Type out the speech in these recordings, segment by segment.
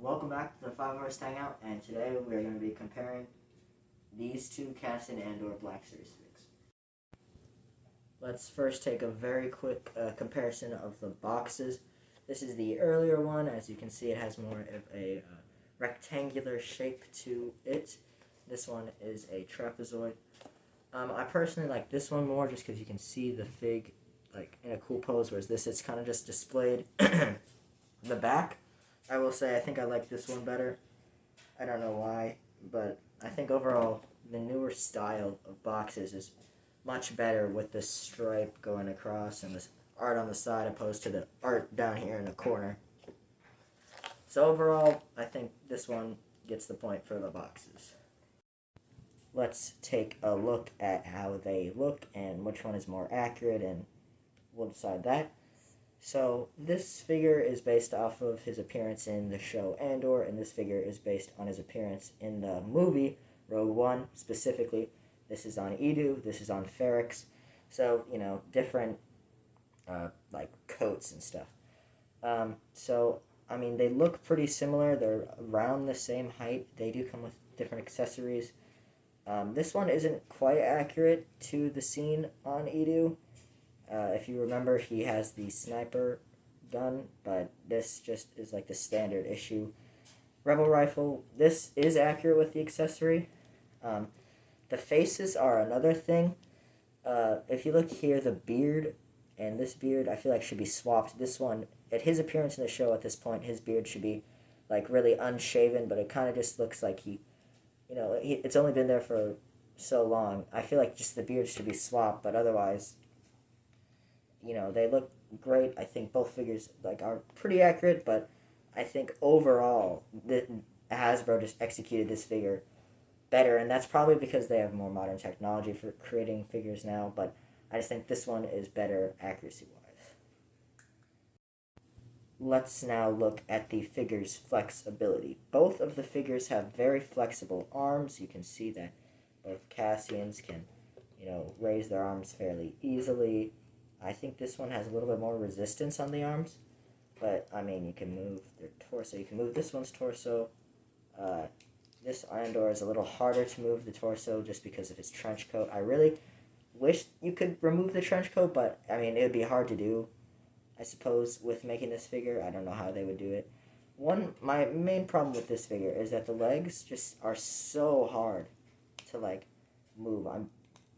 Welcome back to the 5 Hours Hangout, and today we are going to be comparing these two CASSIAN ANDOR Black Series figs. Let's first take a very quick comparison of the boxes. This is the earlier one. As you can see, it has more of a rectangular shape to it. This one is a trapezoid. I personally like this one more just because you can see the fig like in a cool pose, whereas this is kind of just displayed. The back, I will say I think I like this one better. I don't know why, but I think overall the newer style of boxes is much better with this stripe going across and this art on the side opposed to the art down here in the corner. So overall, I think this one gets the point for the boxes. Let's take a look at how they look and which one is more accurate, and we'll decide that. So this figure is based off of his appearance in the show Andor, and this figure is based on his appearance in the movie Rogue One. Specifically, this is on Edu, this is on Ferrix. So, different like coats and stuff. They look pretty similar. They're around the same height. They do come with different accessories. This one isn't quite accurate to the scene on Edu. If you remember, he has the sniper gun, but this just is like the standard issue rebel rifle. This is accurate with the accessory. The faces are another thing. If you look here, the beard and this beard, I feel like should be swapped. This one, at his appearance in the show at this point, his beard should be like really unshaven, but it kind of just looks like it's only been there for so long. I feel like just the beard should be swapped, but otherwise, they look great. I think both figures are pretty accurate, but I think overall Hasbro just executed this figure better, and that's probably because they have more modern technology for creating figures now, but I just think this one is better accuracy-wise. Let's now look at the figure's flexibility. Both of the figures have very flexible arms. You can see that both Cassians can, raise their arms fairly easily. I think this one has a little bit more resistance on the arms, but you can move their torso. You can move this one's torso. This Andor is a little harder to move the torso just because of his trench coat. I really wish you could remove the trench coat, but it would be hard to do, I suppose, with making this figure. I don't know how they would do it. My main problem with this figure is that the legs just are so hard to move.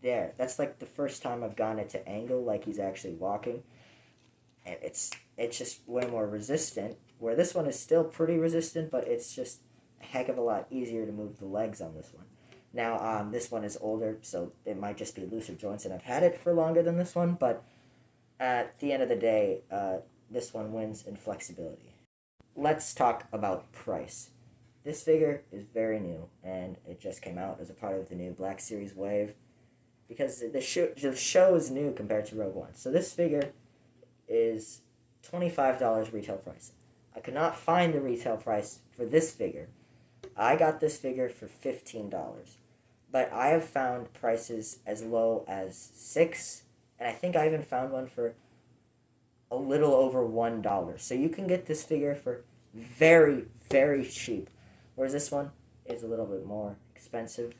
There. That's the first time I've gotten it to angle like he's actually walking. And it's just way more resistant, where this one is still pretty resistant, but it's just a heck of a lot easier to move the legs on this one. Now, this one is older, so it might just be looser joints, and I've had it for longer than this one, but at the end of the day, this one wins in flexibility. Let's talk about price. This figure is very new, and it just came out as a part of the new Black Series wave, because the show is new compared to Rogue One. So this figure is $25 retail price. I could not find the retail price for this figure. I got this figure for $15. But I have found prices as low as $6, and I think I even found one for a little over $1. So you can get this figure for very, very cheap. Whereas this one is a little bit more expensive.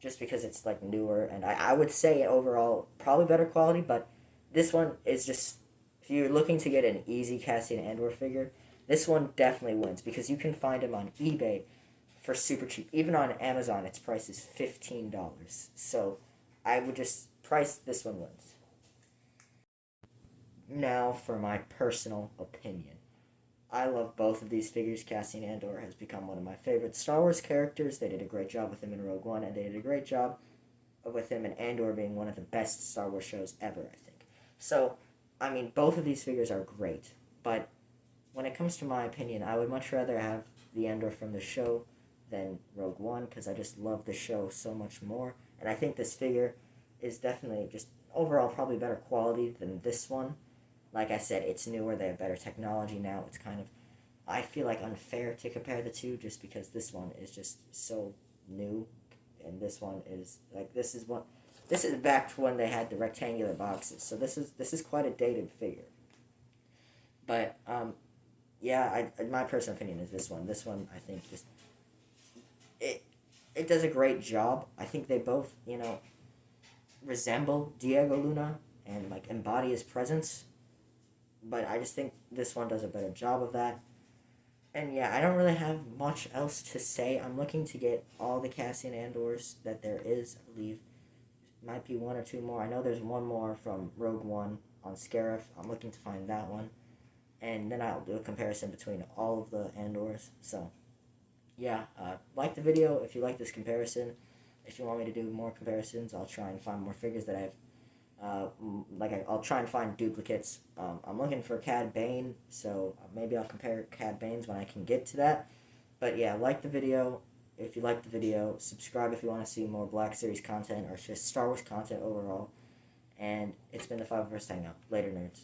Just because it's newer, and I would say overall probably better quality, but this one is just, if you're looking to get an easy Cassian Andor figure, this one definitely wins, because you can find them on eBay for super cheap. Even on Amazon, its price is $15. So I would just price this one wins. Now for my personal opinion. I love both of these figures. Cassian Andor has become one of my favorite Star Wars characters. They did a great job with him in Rogue One, and they did a great job with him in Andor being one of the best Star Wars shows ever, I think. So, both of these figures are great, but when it comes to my opinion, I would much rather have the Andor from the show than Rogue One, because I just love the show so much more, and I think this figure is definitely just overall probably better quality than this one. Like I said, it's newer, they have better technology now. It's kind of, I feel unfair to compare the two, just because this one is just so new, and this one is, this is back to when they had the rectangular boxes, so this is quite a dated figure. But yeah, my personal opinion is this one. This one, I think, just it it does a great job. I think they both, resemble Diego Luna and like embody his presence, but I just think this one does a better job of that. And yeah, I don't really have much else to say. I'm looking to get all the Cassian Andors that there is. I believe might be one or two more. I know there's one more from Rogue One on Scarif. I'm looking to find that one, and then I'll do a comparison between all of the Andors. So yeah, like the video if you like this comparison. If you want me to do more comparisons, I'll try and find more figures that I've I'll try and find duplicates. I'm looking for Cad Bane, so maybe I'll compare Cad Banes when I can get to that. But yeah, like the video if you like the video. Subscribe if you want to see more Black Series content or just Star Wars content overall. And it's been the 5 of us Hangout. Later, nerds.